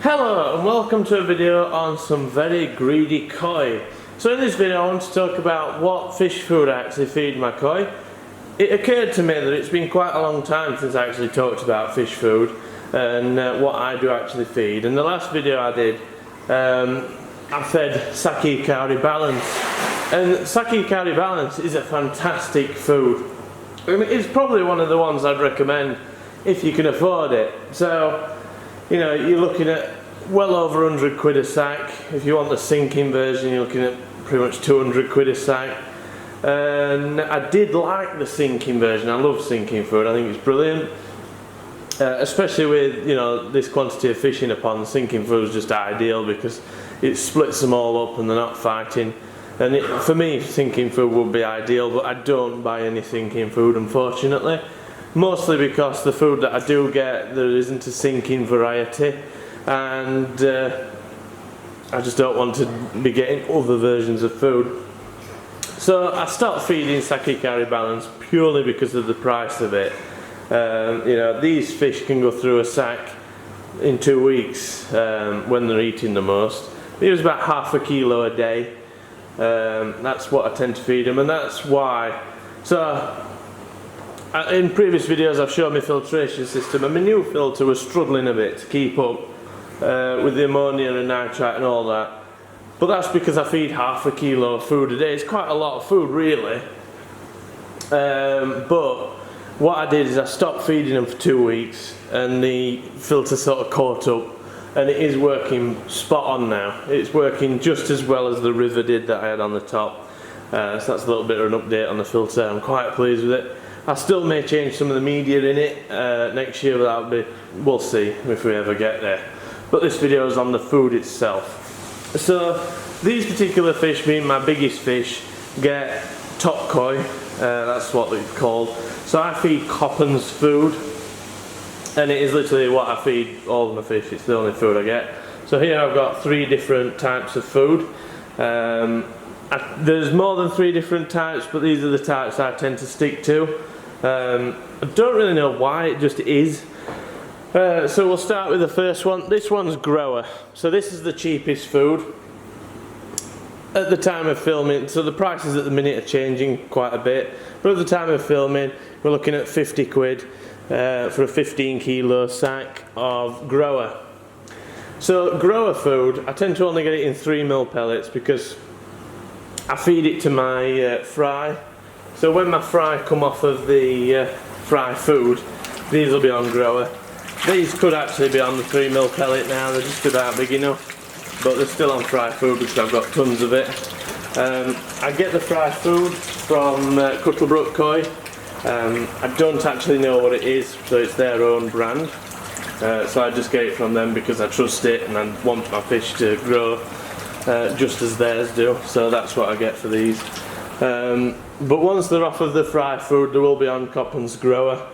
Hello and welcome to a video on some very greedy koi. So in this video I want to talk about what fish food I actually feed my koi. It occurred to me that it's been quite a long time since I actually talked about fish food and what I do actually feed. In the last video I did, I fed Saki Kauri Balance, and Saki Kauri Balance is a fantastic food. I mean, it's probably one of the ones I'd recommend if you can afford it. So, you know, you're looking at well over 100 quid a sack. If you want the sinking version, you're looking at pretty much 200 quid a sack. And I did like the sinking version. I love sinking food. I think it's brilliant. Especially with, you know, this quantity of fish in a pond, sinking food is just ideal because it splits them all up and they're not fighting. And for me, sinking food would be ideal, but I don't buy any sinking food, unfortunately. Mostly because the food that I do get, there isn't a sinking variety, and I just don't want to be getting other versions of food. So I stopped feeding Saki Kauri Balance purely because of the price of it. You know, these fish can go through a sack in 2 weeks when they're eating the most. It was about half a kilo a day. That's what I tend to feed them, and that's why. So in previous videos I've shown my filtration system, and my new filter was struggling a bit to keep up with the ammonia and nitrite and all that. But that's because I feed half a kilo of food a day. It's quite a lot of food really. But what I did is I stopped feeding them for 2 weeks and the filter sort of caught up, and it is working spot on now. It's working just as well as the river did that I had on the top. So that's a little bit of an update on the filter. I'm quite pleased with it. I still may change some of the media in it next year, but we'll see if we ever get there. But this video is on the food itself. So these particular fish, being my biggest fish, get top koi, that's what it's called. So I feed Coppens food, and it is literally what I feed all of my fish. It's the only food I get. So here I've got 3 different types of food. There's more than 3 different types, but these are the types I tend to stick to. I don't really know why, it just is. So we'll start with the first one. This one's grower. So this is the cheapest food at the time of filming. So the prices at the minute are changing quite a bit, but at the time of filming we're looking at 50 quid for a 15 kilo sack of grower. So grower food, I tend to only get it in 3mm pellets because I feed it to my fry. So when my fry come off of the fry food, these will be on grower. These could actually be on the 3mm pellet now, they're just about big enough, but they're still on fry food because I've got tons of it. I get the fry food from Cuttlebrook Koi. I don't actually know what it is, so it's their own brand. So I just get it from them because I trust it and I want my fish to grow just as theirs do, so that's what I get for these. But once they're off of the fry food, they will be on Coppens grower.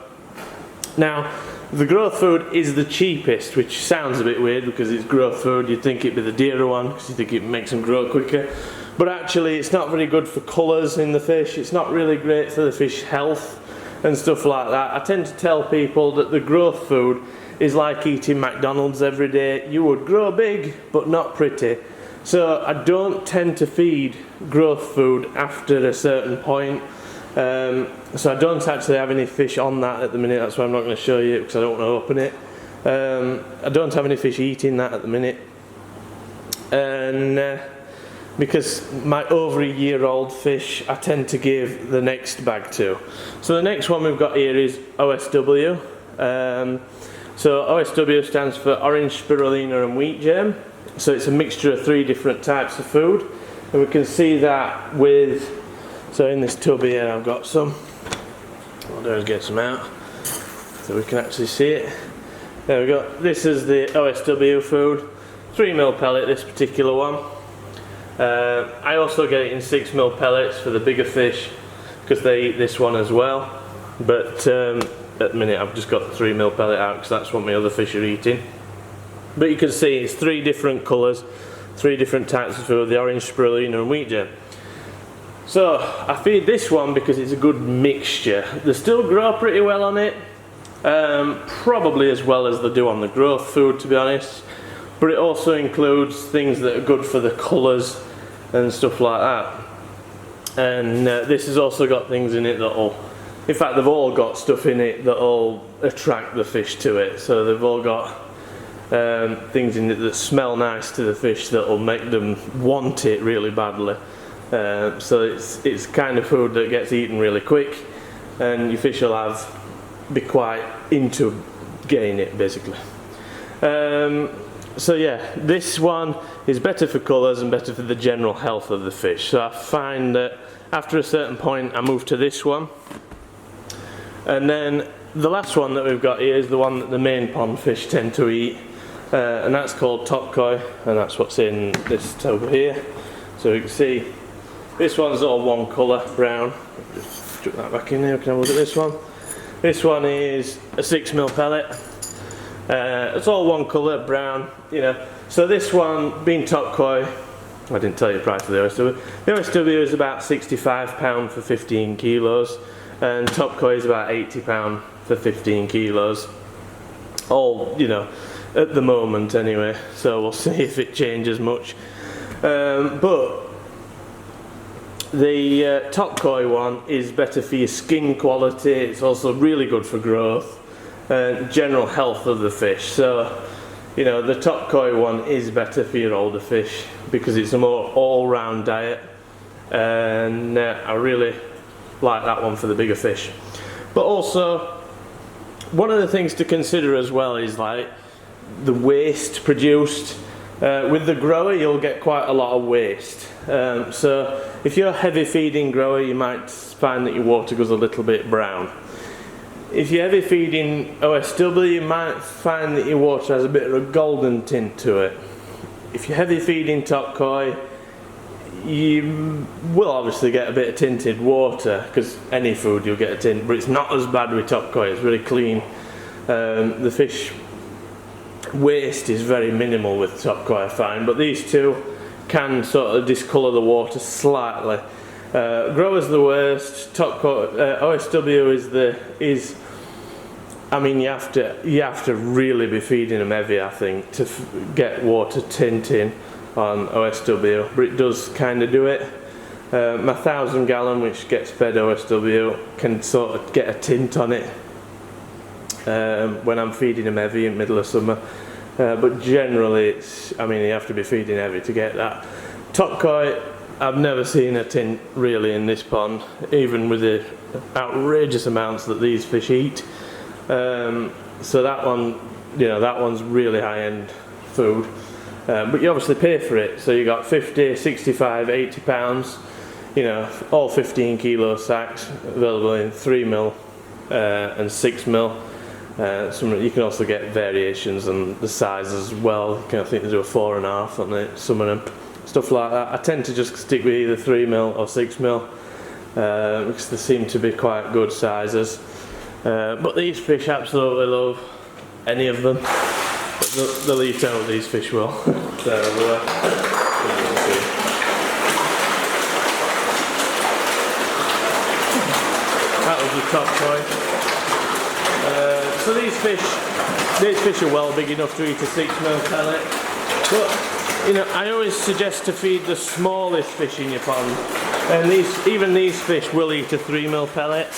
Now, the growth food is the cheapest, which sounds a bit weird because it's growth food. You'd think it'd be the dearer one because you think it makes them grow quicker. But actually, it's not very good for colours in the fish. It's not really great for the fish health and stuff like that. I tend to tell people that the growth food is like eating McDonald's every day. You would grow big, but not pretty. So I don't tend to feed growth food after a certain point. So I don't actually have any fish on that at the minute. That's why I'm not going to show you because I don't want to open it. I don't have any fish eating that at the minute. And because my over a year old fish I tend to give the next bag to. So the next one we've got here is OSW. So OSW stands for orange spirulina and wheat germ. So it's a mixture of 3 different types of food, and we can see that with, so in this tub here I've got some. What I'll do is get some out so we can actually see it. There we go. This is the OSW food, 3mm pellet, this particular one. I also get it in 6mm pellets for the bigger fish because they eat this one as well, but at the minute I've just got the 3mm pellet out because that's what my other fish are eating. But you can see it's 3 different colours, 3 different types of food, the orange spirulina and wheat germ. So I feed this one because it's a good mixture. They still grow pretty well on it, probably as well as they do on the growth food, to be honest. but it also includes things that are good for the colours and stuff like that. And this has also got things in it that'll, in fact they've all got stuff in it that'll attract the fish to it. So they've all got things in it that smell nice to the fish that'll make them want it really badly. So it's kind of food that gets eaten really quick, and your fish will be quite into getting it basically. So yeah, this one is better for colours and better for the general health of the fish. So I find that after a certain point I move to this one. And then the last one that we've got here is the one that the main pond fish tend to eat. And that's called top koi, and that's what's in this tub here. So you can see this one's all one colour, brown. Just chuck that back in there, we can have a look at this one. This one is a 6mm pellet. It's all one colour, brown, you know. So this one, being top koi, I didn't tell you the price of the OSW. The OSW is about £65 for 15 kilos, and top koi is about £80 for 15 kilos. All, you know, at the moment anyway, so we'll see if it changes much. But the top koi one is better for your skin quality. It's also really good for growth and general health of the fish. So, you know, the top koi one is better for your older fish because it's a more all-round diet, and I really like that one for the bigger fish. But also, one of the things to consider as well is like the waste produced. With the grower you'll get quite a lot of waste. So if you're a heavy feeding grower, you might find that your water goes a little bit brown. If you're heavy feeding OSW, you might find that your water has a bit of a golden tint to it. If you're heavy feeding top koi, you will obviously get a bit of tinted water, because any food you'll get a tint, but it's not as bad with top koi. It's really clean. The fish waste is very minimal with top koi, I find, but these two can sort of discolour the water slightly. Grower's the worst. Top koi, OSW is I mean, you have to really be feeding them heavy, I think, to get water tinting on OSW, but it does kind of do it. My 1,000 gallon, which gets fed OSW, can sort of get a tint on it when I'm feeding them heavy in the middle of summer. But generally, I mean, you have to be feeding heavy to get that. Top koi, I've never seen a tint really in this pond, even with the outrageous amounts that these fish eat. So that one, you know, that one's really high-end food. But you obviously pay for it, so you got 50, 65, 80 pounds, you know, all 15 kilo sacks available in 3mm and 6mm. You can also get variations on the size as well. I think they do a 4.5 on it, some of them, stuff like that. I tend to just stick with either 3mm or 6mm because they seem to be quite good sizes. But these fish absolutely love any of them. They'll eat out, these fish will. So, that was the top koi. So these fish are well big enough to eat a 6mm pellet. But you know, I always suggest to feed the smallest fish in your pond, and even these fish will eat a 3mm pellet.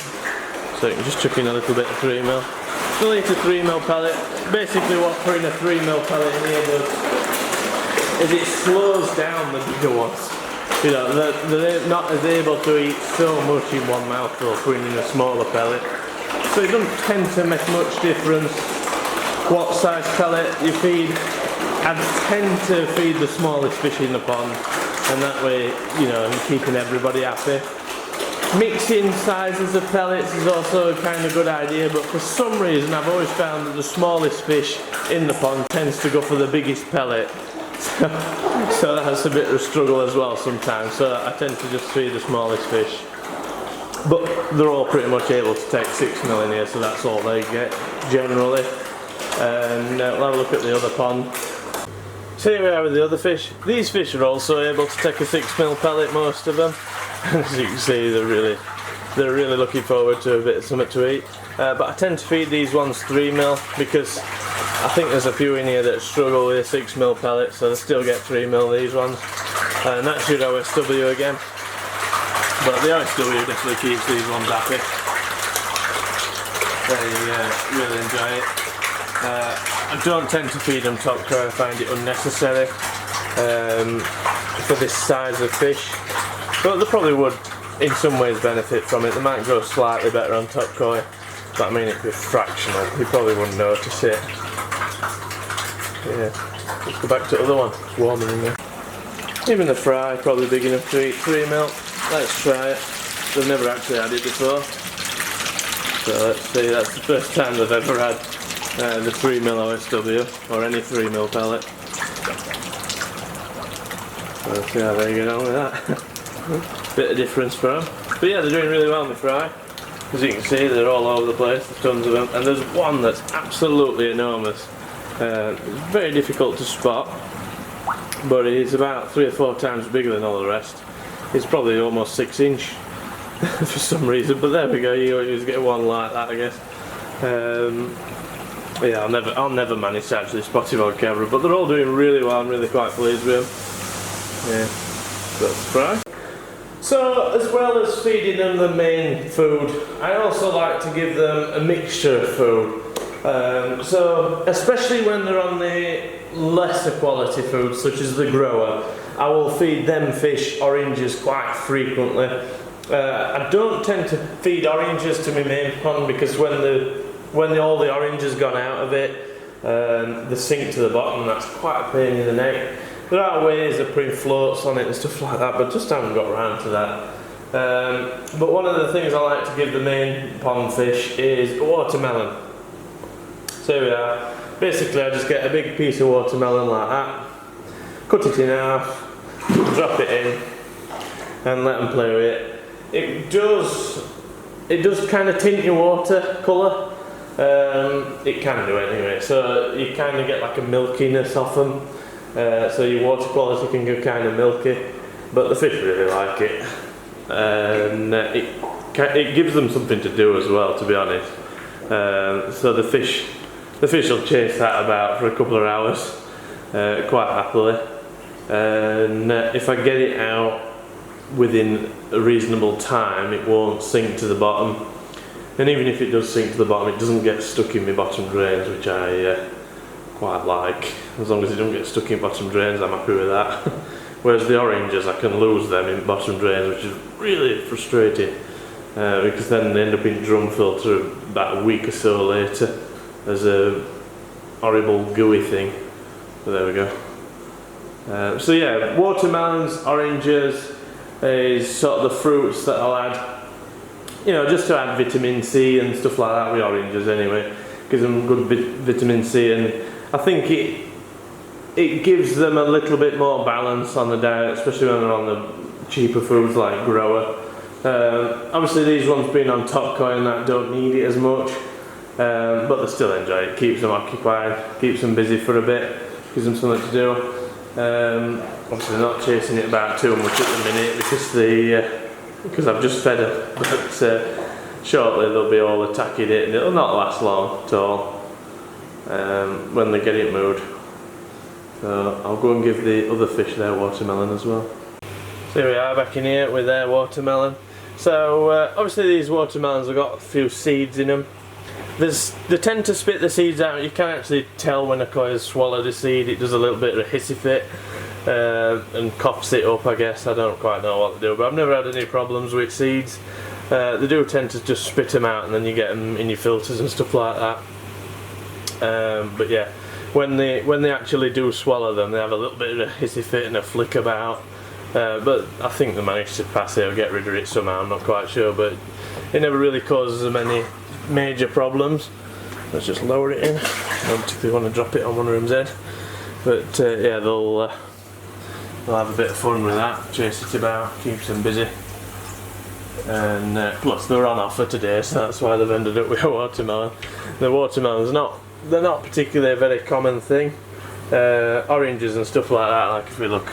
So you can just chuck in a little bit of 3mm. They'll eat a 3mm pellet. Basically what putting a 3mm pellet in here does is it slows down the bigger ones. You know, they're not as able to eat so much in one mouthful putting in a smaller pellet. So it doesn't tend to make much difference what size pellet you feed. I tend to feed the smallest fish in the pond, and that way, you know, I'm keeping everybody happy. Mixing sizes of pellets is also a kind of good idea, but for some reason I've always found that the smallest fish in the pond tends to go for the biggest pellet. So that's a bit of a struggle as well sometimes, so I tend to just feed the smallest fish. But they're all pretty much able to take 6mm in here, so that's all they get generally. And we'll have a look at the other pond. So here we are with the other fish. These fish are also able to take a 6mm pellet, most of them. As you can see, they're really looking forward to a bit of something to eat. But I tend to feed these ones 3mm because I think there's a few in here that struggle with 6mm pellets, so they still get 3mm these ones. And that's your OSW again. But the OSW definitely keeps these ones happy. They really enjoy it. I don't tend to feed them top crow, I find it unnecessary for this size of fish. But they probably would in some ways benefit from it. They might grow slightly better on top koi, but I mean it'd be fractional. You probably wouldn't notice it. Yeah, let's go back to the other one. It's warmer in there. Even the fry, probably big enough to eat 3mm. Let's try it. They've never actually had it before. So let's see, that's the first time they've ever had the 3mm OSW, or any 3mm pellet. So let's see how they get on with that. Bit of difference for them. But yeah, they're doing really well in the fry. As you can see, they're all over the place, there's tons of them. And there's one that's absolutely enormous. It's very difficult to spot, but he's about 3 or 4 times bigger than all the rest. He's probably almost 6 inch for some reason, but there we go, you always get one like that, I guess. Yeah, I'll never manage to actually spot him on camera, but they're all doing really well. I'm really quite pleased with him. Yeah, so that's the fry. So, as well as feeding them the main food, I also like to give them a mixture of food. So, especially when they're on the lesser quality food, such as the grower, I will feed them fish oranges quite frequently. I don't tend to feed oranges to my main pond because when all the orange has gone out of it, they sink to the bottom. That's quite a pain in the neck. There are ways of putting floats on it and stuff like that, but just haven't got around to that. But one of the things I like to give the main pond fish is watermelon. So here we are. Basically, I just get a big piece of watermelon like that, cut it in half, drop it in, and let them play with it. It does kind of tint your water colour. It can do anyway. So you kind of get like a milkiness off them. So your water quality can go kind of milky, but the fish really like it. And it gives them something to do as well, to be honest. So the fish will chase that about for a couple of hours quite happily. And if I get it out within a reasonable time, it won't sink to the bottom. And even if it does sink to the bottom, it doesn't get stuck in my bottom drains, which I quite like. As long as it doesn't get stuck in bottom drains, I'm happy with that. Whereas the oranges, I can lose them in bottom drains, which is really frustrating. Because then they end up in drum filter about a week or so later as a horrible gooey thing. But there we go. So yeah, watermelons, oranges is sort of the fruits that I'll add. You know, just to add vitamin C and stuff like that with oranges anyway. Gives them good vitamin C, and I think it gives them a little bit more balance on the diet, especially when they're on the cheaper foods like grower. Obviously these ones being on top koi and that don't need it as much, but they still enjoy it. Keeps them occupied, keeps them busy for a bit, gives them something to do. Obviously they're not chasing it about too much at the minute because I've just fed her, but shortly they'll be all attacking it and it'll not last long at all when they get it moved. So I'll go and give the other fish their watermelon as well. So here we are back in here with their watermelon. So obviously these watermelons have got a few seeds in them. They tend to spit the seeds out. You can actually tell when a koi has swallowed a seed. It does a little bit of a hissy fit and coughs it up, I guess. I don't quite know what they do, but I've never had any problems with seeds. They do tend to just spit them out and then you get them in your filters and stuff like that. But yeah, when they actually do swallow them, they have a little bit of a hissy fit and a flick about. But I think they managed to pass it or get rid of it somehow, I'm not quite sure, but it never really causes them any major problems. Let's just lower it in. I don't particularly want to drop it on one of them's head, but yeah, they'll have a bit of fun with that, chase it about, keeps them busy. And plus they're on offer today, so that's why they've ended up with a watermelon. The watermelons they're not particularly a very common thing. Oranges and stuff like that, like if we look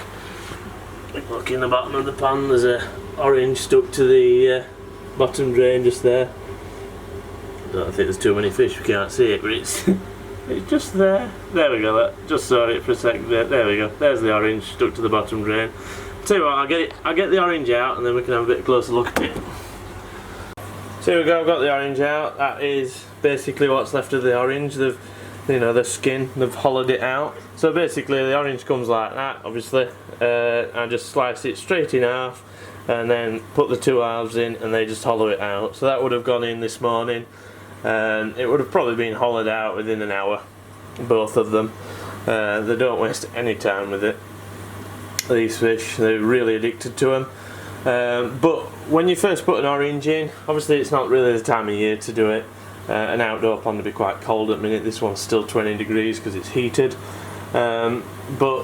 in the bottom of the pond, there's a orange stuck to the bottom drain just there. I don't think there's too many fish, we can't see it, but It's just there. There we go. Just saw it for a second. There we go. There's the orange stuck to the bottom drain. Tell you what, I'll get the orange out, and then we can have a bit closer look at it. So here we go. I've got the orange out. That is basically what's left of the orange. They've, you know, the skin. They've hollowed it out. So basically, the orange comes like that. Obviously, I just slice it straight in half, and then put the two halves in, and they just hollow it out. So that would have gone in this morning. It would have probably been hollowed out within an hour, both of them. They don't waste any time with it, these fish. They're really addicted to them. But when you first put an orange in, obviously it's not really the time of year to do it. An outdoor pond would be quite cold at the minute. This one's still 20 degrees because it's heated. But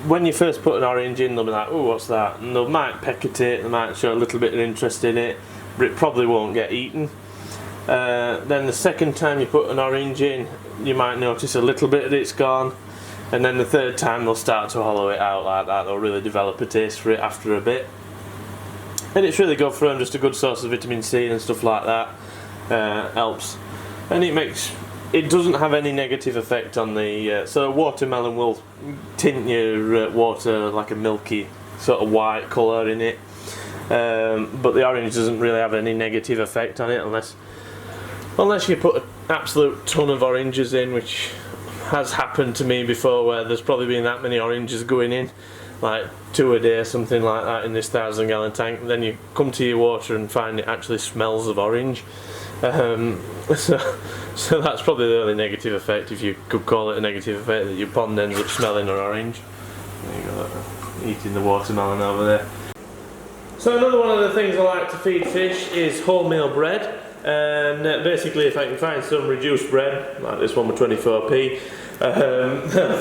when you first put an orange in, they'll be like, oh, what's that? And they might peck at it, they might show a little bit of interest in it, but it probably won't get eaten. Then the second time you put an orange in, you might notice a little bit of it's gone, and then the third time they'll start to hollow it out like that. They'll really develop a taste for it after a bit, and it's really good for them. Just a good source of vitamin C and stuff like that. Helps, and it doesn't have any negative effect on the. So watermelon will tint your water like a milky sort of white colour in it, but the orange doesn't really have any negative effect on it unless you put an absolute ton of oranges in, which has happened to me before, where there's probably been that many oranges going in, like 2 a day or something like that in this 1,000-gallon tank. And then you come to your water and find it actually smells of orange. So that's probably the only negative effect, if you could call it a negative effect, that your pond ends up smelling of orange. There you go, eating the watermelon over there. So another one of the things I like to feed fish is wholemeal bread. And basically, if I can find some reduced bread, like this one with 24p,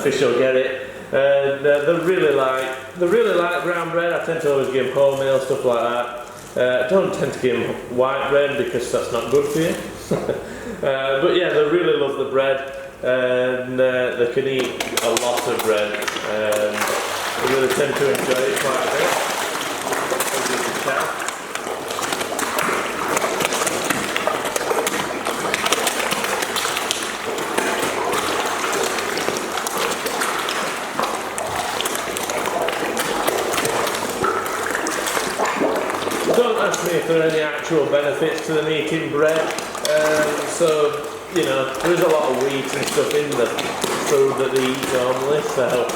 fish will get it. They really like brown bread. I tend to always give them wholemeal, stuff like that. I don't tend to give them white bread because that's not good for you. But yeah, they really love the bread, and they can eat a lot of bread. They really tend to enjoy it quite a bit, as you can tell. Don't ask me if there are any actual benefits to them eating bread. So, you know, there is a lot of wheat and stuff in the food that they eat normally, so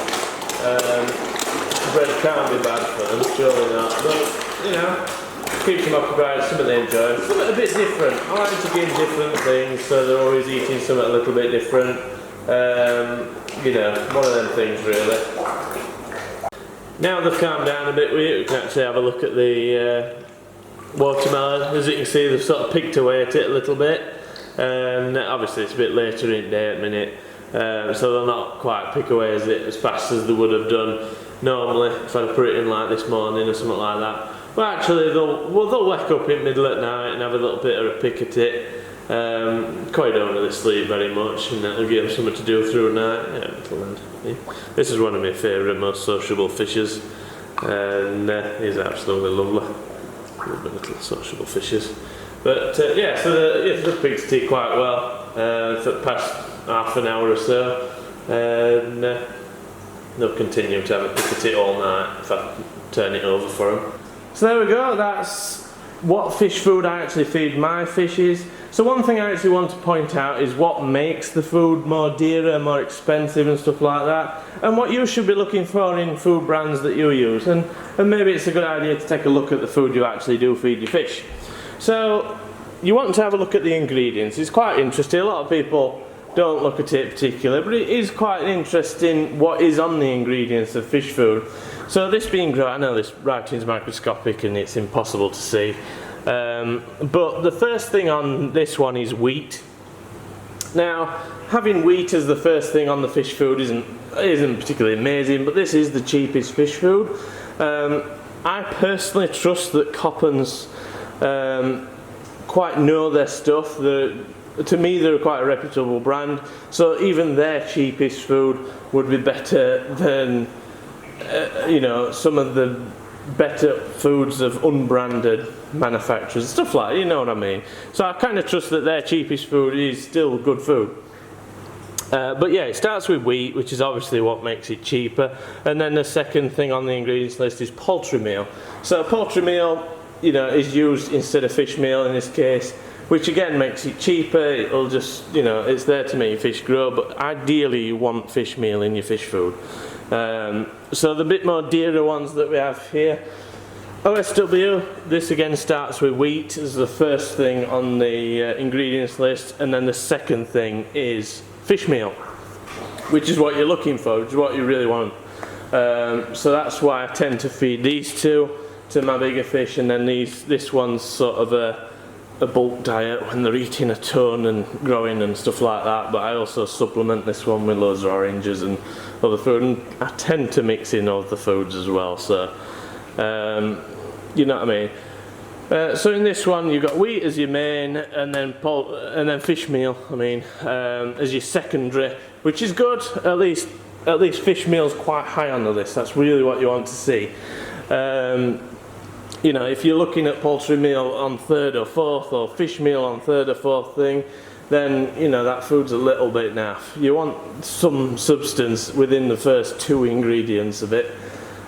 bread can't be bad for them, surely not. But, you know, keeps them occupied, something they enjoy. Something a bit different. I like to give different things, so they're always eating something a little bit different. You know, one of them things really. Now they've calmed down a bit with it, we can actually have a look at the watermelon. As you can see, they've sort of picked away at it a little bit, and obviously it's a bit later in the day at the minute, so they'll not quite pick away as fast as they would have done normally if I'd put it in like this morning or something like that. But actually they'll wake up in the middle at night and have a little bit of a pick at it. Koi don't really sleep very much, and that'll give them something to do through the night. Yeah, little lad. Yeah. This is one of my favourite, most sociable fishes, and he's absolutely lovely. Little sociable fishes. But yeah, so they've picked at it quite well for the past half an hour or so, and they'll continue to have a pick at it all night if I turn it over for them. So there we go, that's what fish food I actually feed my fishes. So one thing I actually want to point out is what makes the food more dearer, more expensive and stuff like that, and what you should be looking for in food brands that you use, and maybe it's a good idea to take a look at the food you actually do feed your fish. So you want to have a look at the ingredients. It's quite interesting. A lot of people don't look at it particularly, but it is quite interesting what is on the ingredients of fish food. So this being grown, I know this writing's microscopic and it's impossible to see, but the first thing on this one is wheat. Now, having wheat as the first thing on the fish food isn't particularly amazing, but this is the cheapest fish food. I personally trust that Coppens quite know their stuff. To me, they're quite a reputable brand, so even their cheapest food would be better than you know, some of the better foods of unbranded manufacturers, stuff like that, you know what I mean. So I kind of trust that their cheapest food is still good food. But yeah, it starts with wheat, which is obviously what makes it cheaper. And then the second thing on the ingredients list is poultry meal. So poultry meal, you know, is used instead of fish meal in this case, which again makes it cheaper. It'll just, you know, it's there to make your fish grow, but ideally you want fish meal in your fish food. So the bit more dearer ones that we have here, OSW, this again starts with wheat as the first thing on the ingredients list, and then the second thing is fish meal, which is what you're looking for, which is what you really want. So that's why I tend to feed these two to my bigger fish, and then this one's sort of a bulk diet when they're eating a ton and growing and stuff like that, but I also supplement this one with loads of oranges and other food, and I tend to mix in other foods as well, so you know what I mean. So in this one you've got wheat as your main, and then fish meal, I mean, as your secondary, which is good. At least fish meal's quite high on the list. That's really what you want to see. You know, if you're looking at poultry meal on third or fourth, or fish meal on third or fourth thing, then you know that food's a little bit naff. You want some substance within the first two ingredients of it,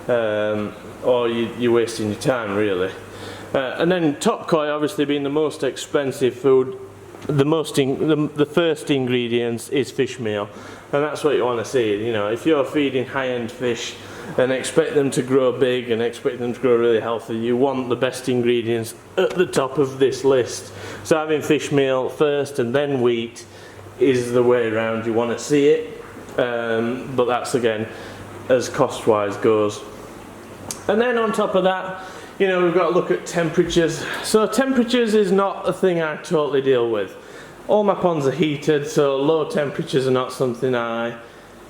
or you're wasting your time really. And then top koi, obviously being the most expensive food, the first ingredients is fish meal, and that's what you want to see. You know, if you're feeding high-end fish and expect them to grow big and expect them to grow really healthy, you want the best ingredients at the top of this list. So having fish meal first and then wheat is the way around you want to see it, but that's again as cost-wise goes. And then on top of that, you know, we've got to look at temperatures. So temperatures is not a thing I totally deal with. All my ponds are heated, so low temperatures are not something I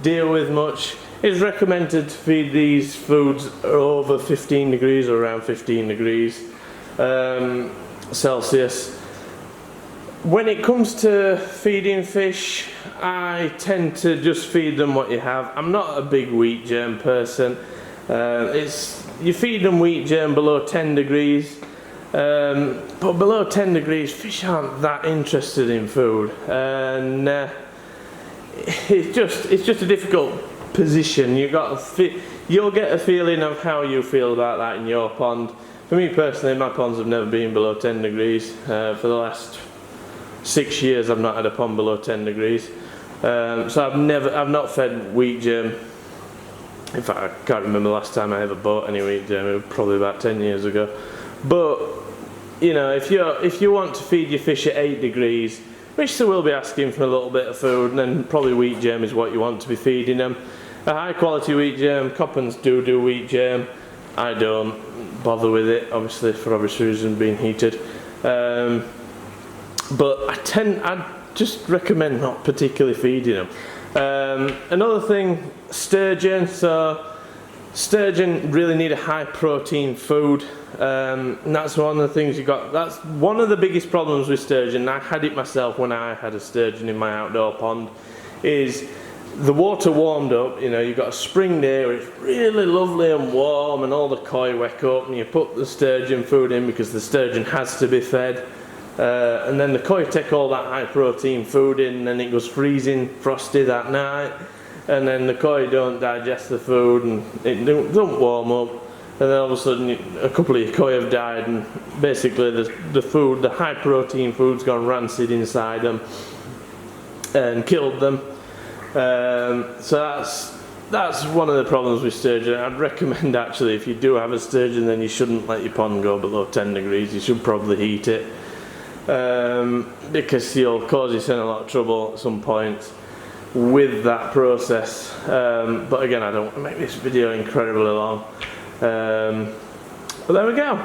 deal with much. It's recommended to feed these foods over 15 degrees or around 15 degrees Celsius. When it comes to feeding fish, I tend to just feed them what you have. I'm not a big wheat germ person. You feed them wheat germ below 10 degrees, but below 10 degrees fish aren't that interested in food, and it's just a difficult position. You'll get a feeling of how you feel about that in your pond. For me personally, my ponds have never been below 10 degrees. For the last 6 years I've not had a pond below 10 degrees. So I've not fed wheat germ. In fact, I can't remember the last time I ever bought any wheat germ. It was probably about 10 years ago. But you know, if you want to feed your fish at 8 degrees, which they will be asking for a little bit of food, then probably wheat germ is what you want to be feeding them. A high quality wheat germ, Coppens do wheat germ. I don't bother with it, obviously for obvious reasons, being heated. But I just recommend not particularly feeding them. Another thing, sturgeon. So sturgeon really need a high protein food, and that's one of the things that's one of the biggest problems with sturgeon. I had it myself when I had a sturgeon in my outdoor pond, is the water warmed up. You know, you've got a spring day where it's really lovely and warm and all the koi wake up, and you put the sturgeon food in because the sturgeon has to be fed, and then the koi take all that high protein food in, and it goes freezing frosty that night, and then the koi don't digest the food and it don't warm up, and then all of a sudden a couple of your koi have died, and basically the high protein food's gone rancid inside them and killed them. So that's one of the problems with sturgeon. I'd recommend, actually, if you do have a sturgeon, then you shouldn't let your pond go below 10 degrees. You should probably heat it, because you'll cause yourself a lot of trouble at some point with that process. But again, I don't want to make this video incredibly long. But there we go.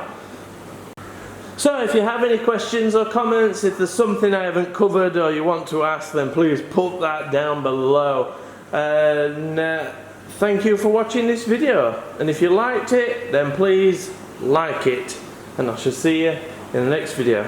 So if you have any questions or comments, if there's something I haven't covered or you want to ask, then please put that down below. And thank you for watching this video. And if you liked it, then please like it. And I shall see you in the next video.